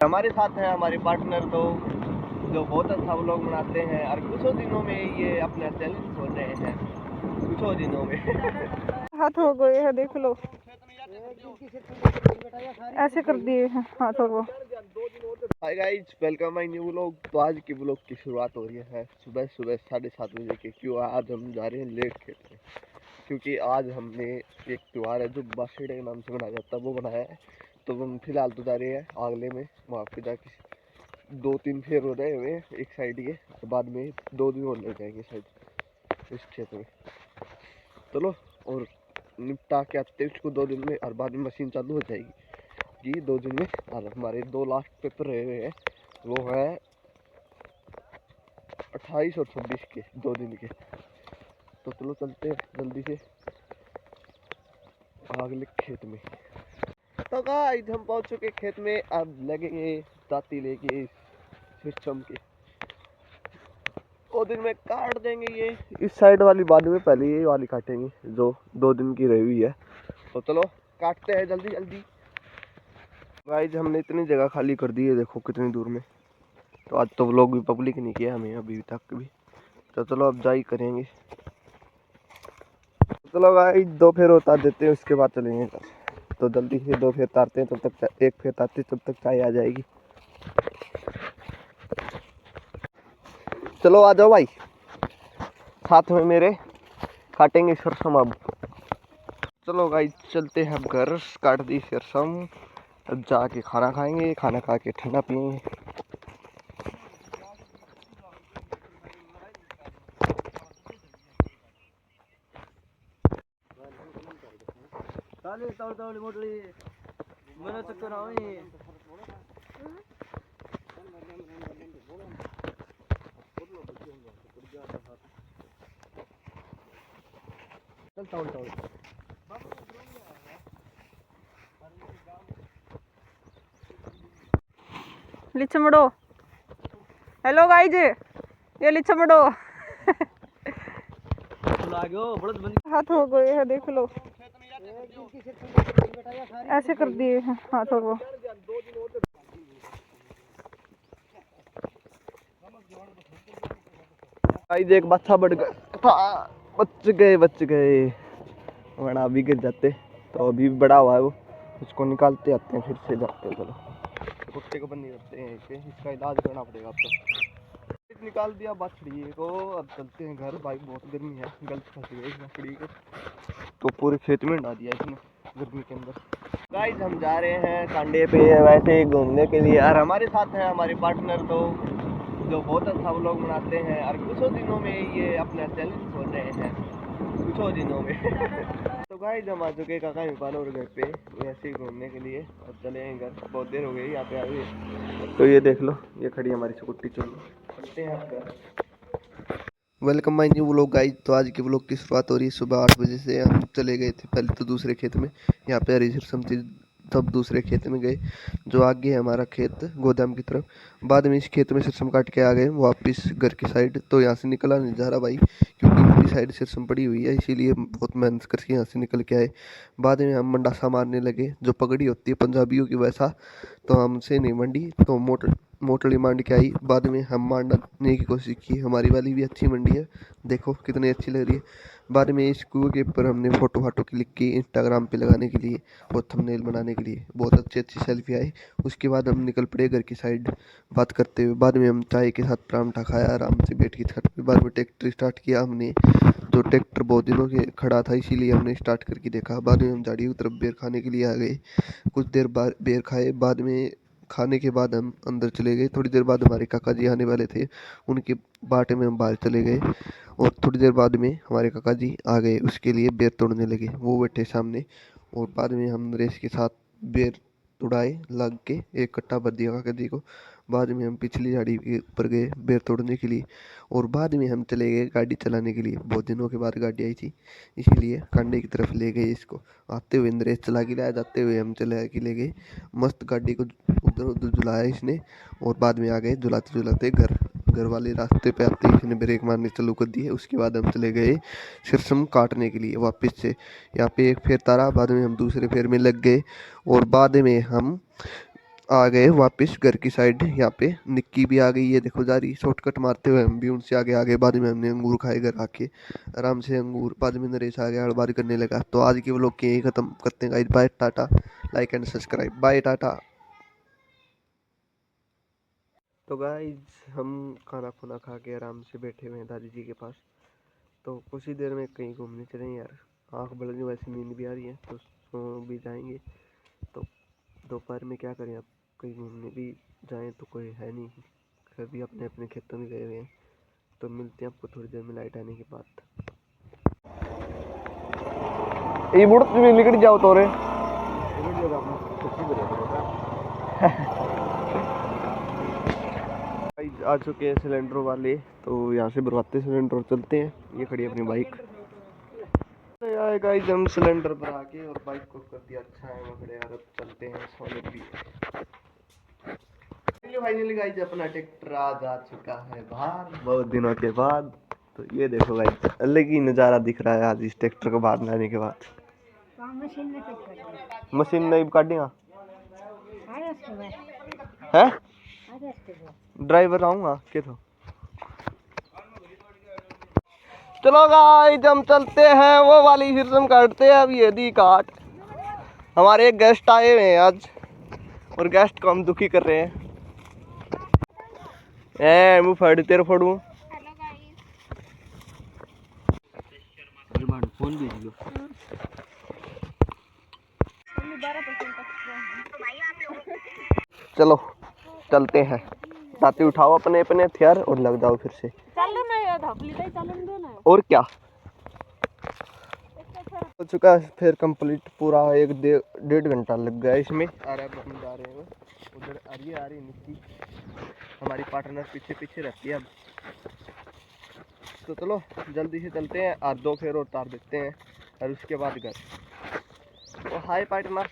हमारे साथ है हमारे पार्टनर तो जो बहुत अच्छा व्लॉग बनाते हैं और कुछ दिनों में ये अपना चैलेंज खोल रहे हैं कुछ दिनों में। हाथ हो गए हैं, देख लो ऐसे कर दिए हैं हाथों को। Hi guys, welcome my new vlog. तो आज की व्लॉग की शुरुआत हो रही है सुबह सुबह 7:30 बजे के। क्यों आज हम जा रहे हैं लेट खेत में, क्योंकि आज हमने एक त्यौहार है जो बासीड़े के नाम से मनाया जाता है वो बनाया है। तो हम फिलहाल तो जा रहे हैं आगले में, वहाँ पे जाके 2-3 फेर हो रहे हुए एक साइड के, और बाद में 2 दिन और लग जाएंगे शायद इस क्षेत्र में। चलो और निपटा के आते हैं उसको 2 दिन में, और बाद में मशीन चालू हो जाएगी ये 2 दिन में। और हमारे 2 लास्ट पेपर रहे हुए हैं, वो है 28 और 26 के 2 दिन के। तो चलो चलते हैं जल्दी से अगले खेत में। तो गाइस हम पहुंच चुके खेत में, अब लगेंगे दाती लेके सिस्टम के। 2 दिन में काट देंगे ये इस साइड वाली, बाद में पहले ये वाली काटेंगे जो 2 दिन की रही हुई है। तो चलो काटते हैं जल्दी जल्दी। गाइस हमने इतनी जगह खाली कर दी है, देखो कितनी दूर में। तो आज तो व्लॉग भी पब्लिक नहीं किया हमें अभी तक भी, तो चलो अब जा ही करेंगे। चलो गाइस 2 फेर उतार देते हैं, उसके बाद चलेंगे घर। तो जल्दी से 2 फेर तारते हैं, तब तक 1 फेर तारते तब तक चाय आ जाएगी। चलो आ जाओ भाई साथ में मेरे, काटेंगे सरसों अब। चलो गाइस चलते हैं अब घर, काट दी सरसों। अब जाके खाना खाएंगे, खाना खा के ठंडा पियेंगे। लिचमड़ो, हेलो गाइज, ये लिचमड़ो हाथ हो गए हैं, देख लो ऐसे कर दिए हैं हाथों को। गाइस एक बच्चा बढ़ गया, बच गए वरना अभी गिर जाते। तो अभी भी बड़ा हुआ है वो, उसको निकालते आते हैं फिर से जाते हैं। चलो कुत्ते को बंद करते हैं इसे, इसका इलाज करना पड़ेगा अब तो। निकाल दिया बछड़ी को, अब चलते हैं घर। भाई बहुत गर्मी है, गलत फंस गए इस बछड़ी को, तो पूरे खेत में डाल दिया इसने गर्मी के अंदर। गाइस हम जा रहे हैं कांडे पे वैसे ही घूमने के लिए, और हमारे साथ है हमारे पार्टनर तो जो बहुत अच्छा व्लॉग बनाते हैं, और कुछ दिनों में ये अपना चैलेंज खोल रहे हैं कुछ दिनों में। तो गाइस हम आ चुके काका इरफान और घर पे ऐसे ही घूमने के लिए। अब चले हैं घर, बहुत देर हो गई यहाँ पे आए। तो ये देख लो, ये खड़ी हमारी स्कूटी, चलो चलते हैं आप घर। Welcome my new vlog guys. तो आज के व्लॉग की शुरुआत हो रही है सुबह 8 बजे से। हम चले गए थे पहले तो दूसरे खेत में, यहाँ पे हरी सरसम थी, तब दूसरे खेत में गए जो आगे है हमारा खेत गोदाम की तरफ। बाद में इस खेत में सरसम काट के आ गए वापस घर की साइड। तो यहाँ से निकला नहीं जा रहा भाई, क्योंकि पूरी साइड सरसम पड़ी हुई है, इसीलिए बहुत मेहनत करके यहाँ से निकल के आए। बाद में हम मंडासा मारने लगे, जो पगड़ी होती है पंजाबियों की वैसा। तो हमसे नहीं मंडी, तो मोटली मांड के आई। बाद में हम मारने की कोशिश की, हमारी वाली भी अच्छी मंडी है, देखो कितनी अच्छी लग रही है। बाद में इस कुएं के ऊपर हमने फ़ोटो फाटो क्लिक की इंस्टाग्राम पे लगाने के लिए और थंबनेल बनाने के लिए, बहुत अच्छी अच्छी सेल्फी आई। उसके बाद हम निकल पड़े घर की साइड बात करते हुए। बाद में हम चाय के साथ परांठा खाया आराम से बैठ के छत पे। बाद में ट्रैक्टर स्टार्ट किया हमने, तो ट्रैक्टर बहुत दिनों के खड़ा था इसीलिए हमने स्टार्ट करके देखा। बाद में हम झाड़ी की तरफ बेर खाने के लिए आ गए, कुछ देर बाद बेर खाए। बाद में खाने के बाद हम अंदर चले गए। थोड़ी देर बाद हमारे काका जी आने वाले थे, उनके बाटे में हम बाहर चले गए। और थोड़ी देर बाद में हमारे काका जी आ गए, उसके लिए बेर तोड़ने लगे, वो बैठे सामने। और बाद में हम रेस के साथ बेर उड़ाए, लग के एक कट्टा भर दिया काका जी को। बाद में हम पिछली झाड़ी के ऊपर गए बेर तोड़ने के लिए। और बाद में हम चले गए गाड़ी चलाने के लिए, बहुत दिनों के बाद गाड़ी आई थी इसीलिए कांडे की तरफ ले गए इसको। आते हुए नरेश चला के लाया, जाते हुए हम चले के ले गए। मस्त गाड़ी को उधर उधर झुलाया इसने, और बाद में आ गए झुलाते झुलाते घर। घर वाले रास्ते पे आते ही इसने ब्रेक मारने चालू कर दिए। उसके बाद हम चले गए सिरसम काटने के लिए वापस से। यहाँ पे एक फेर तारा, बाद में हम दूसरे फेर में लग गए। और बाद में हम आ गए वापस घर की साइड। यहाँ पे निक्की भी आ गई है, देखो जा रही शॉर्टकट मारते हुए, हम भी उनसे आगे आगे। बाद में हमने अंगूर खाए घर आके आराम से अंगूर। बाद में नरेश आ गया, हड़बड़ी करने लगा। तो आज के व्लॉग के यही खत्म करते हैं गाइस। बाय टाटा, लाइक एंड सब्सक्राइब, बाय टाटा। तो गाइस हम खाना खुना खा के आराम से बैठे हुए हैं दादी जी के पास। तो कुछ ही देर में कहीं घूमने चलेंगे यार, आँख बड़ गई, वैसे नींद भी आ रही है तो सो भी जाएंगे। तो दोपहर में क्या करें, अब कहीं घूमने भी जाएं तो कोई है नहीं, सभी अपने अपने खेतों में गए हुए हैं। तो मिलते हैं आपको थोड़ी देर में लाइट आने के बाद। ये बुढ़ भी निकल जाओ तो रे आ चुके हैं सिलेंडर वाले। तो यहाँ से भरवाते सिलेंडर, चलते हैं। ये खड़ी है अपनी बाइक। यार गाइस हम सिलेंडर पर आके और बाइक को कर दिया अच्छा है मखड़े यार। अब चलते हैं सोने भी। फाइनली गाइस अपना ट्रैक्टर आज आ चुका है बाहर बहुत दिनों के बाद। तो ये देखो गाइस अलग ही नज़ारा दिख रहा है आज इस ट्रैक्टर को बाहर लाने के बाद। मशीन नहीं काटिया है, ड्राइवर आऊंगा के तो। चलो गाइस हम चलते हैं, वो वाली सिस्टम काटते हैं अब। ये दी काट, हमारे एक गेस्ट आए हुए हैं आज और गेस्ट को हम दुखी कर रहे हैं। ए मुंह फाड़ तेरे फोड़ू। फोन भेज लो। चलो चलते हैं, साथी उठाओ अपने अपने हथियार और लग जाओ फिर से। और क्या हो चुका है फिर कंप्लीट पूरा। एक डेढ़ घंटा लग गया इसमें। अरे अब हम जा रहे हैं उधर। आ रही निक्की हमारी पार्टनर पीछे पीछे रहती है अब। तो चलो जल्दी से चलते हैं और 2 फेर और उतार देते हैं और उसके बाद घर। तो हाय पार्टनर।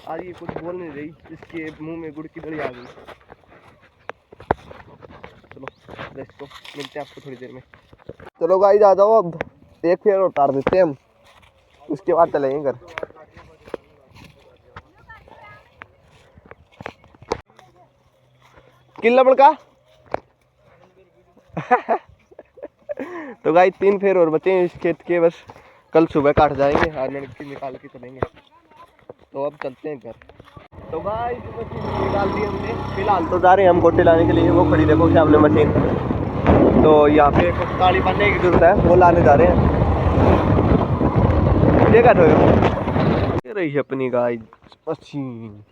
आज ये कुछ बोल नहीं रही, इसके मुंह में गुड़ की दड़ी आ गई। चलो दोस्तों मिलते हैं आपको थोड़ी देर में। चलो गाइस आ जाओ, अब 1 फेर और उतार देते हैं हम, उसके बाद चलेंगे घर। किला बड़का तो गाइस 3 फेर और बचे हैं इस खेत के, बस कल सुबह काट जाएंगे और लड़की निकाल के चलेंगे। तो अब चलते हैं घर। तो गाइस मशीन निकाल दी हमने, फिलहाल तो जा रहे हैं हम गोटे लाने के लिए। वो खड़ी देखो सामने मशीन। तो यहाँ पे कुछ ताली बांधने की जरूरत है, वो लाने जा रहे हैं। ये क्या ये रही अपनी गाइस मशीन।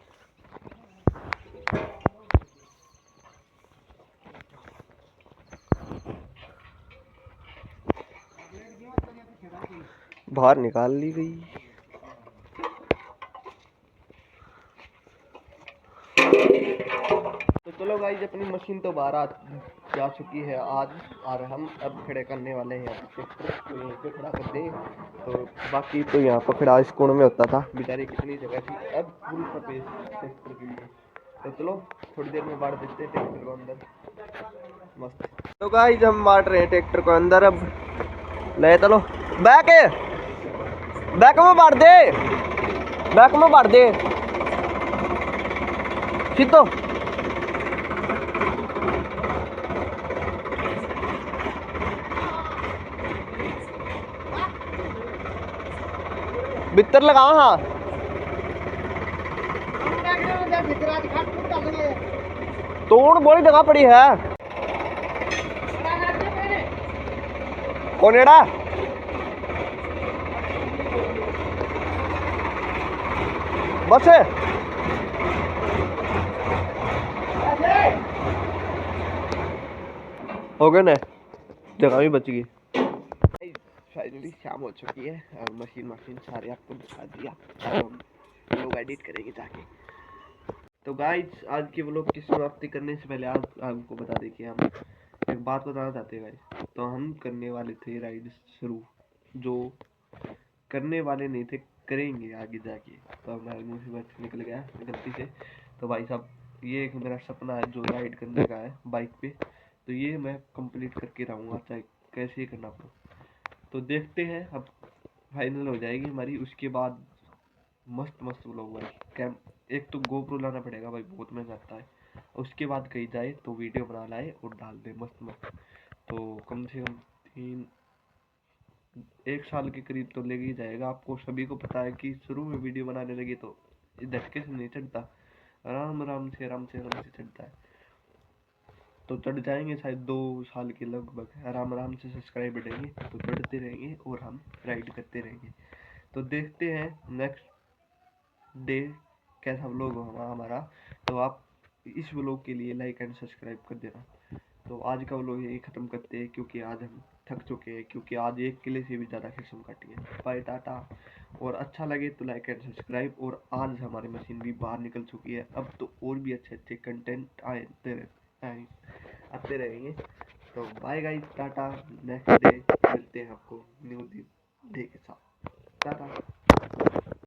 बाहर निकाल ली गई। तो चलो गाइस अपनी मशीन तो बाहर जा चुकी है आज, और हम अब खड़े करने वाले हैं ट्रैक्टर को यहीं पे खड़ा कर दें। तो बाकी तो यहाँ पर खड़ा इस कोण में होता था, बेचारी कितनी जगह थी, अब फुल स्पेस ट्रैक्टर के लिए। तो चलो थोड़ी देर में बांट देते हैं ट्रैक्टर को अंदर मस्त। तो गाइस हम बांट रहे हैं ट्रैक्टर को अंदर अब। ले चलो बैक बैक में बांट दे, बैक में बांट दे सीतो। भीतर लगाओ। हाँ तोड़ बड़ी जगह पड़ी है कोनेड़ा। बस हो गए ना, जगह भी बच गई। फाइनली शाम हो चुकी है और मशीन सारे आपको दिखा दिया, हम लोग एडिट करेंगे जाके। तो गाइस आज के व्लॉग की समाप्ति करने से पहले आज आपको बता दें कि हम एक बात बताना चाहते हैं गाइस। तो हम करने वाले थे राइड शुरू, जो करने वाले नहीं थे, करेंगे आगे जाके। तो हमारे मुँह से बस निकल गया गलती से। तो भाई साहब ये एक मेरा सपना है जो राइड करने का है बाइक पे। तो ये मैं कंप्लीट करके रहूँगा चाहे कैसे ही करना पड़े। तो देखते हैं अब फाइनल हो जाएगी हमारी, उसके बाद मस्त मस्त व्लॉग भाई। कैम एक तो गोप्रो लाना पड़ेगा भाई, बहुत महंगा आता है। उसके बाद कहीं जाए तो वीडियो बना लाए और डाल दे मस्त मस्त। तो कम से कम 1 साल के करीब तो लेके ही जाएगा। आपको सभी को पता है कि शुरू में वीडियो बनाने लगे तो झटके से नहीं चढ़ता, आराम आराम से चढ़ता है। तो चढ़ जाएंगे शायद 2 साल के लगभग, आराम आराम से सब्सक्राइब बढ़ेंगे तो बढ़ते रहेंगे और हम राइड करते रहेंगे। तो देखते हैं नेक्स्ट डे कैसा व्लॉग होगा हमारा। तो आप इस व्लॉग के लिए लाइक एंड सब्सक्राइब कर देना। तो आज का व्लॉग यही ख़त्म करते हैं क्योंकि आज हम थक चुके हैं, क्योंकि आज 1 किले से भी ज़्यादा खिस्म काटी है। बाय टाटा। और अच्छा लगे तो लाइक एंड सब्सक्राइब। और आज हमारी मशीन भी बाहर निकल चुकी है, अब तो और भी अच्छे अच्छे कंटेंट आते रहेंगे। तो बाय गाइस, टाटा। नेक्स्ट डे मिलते हैं आपको न्यू डे के साथ। टाटा।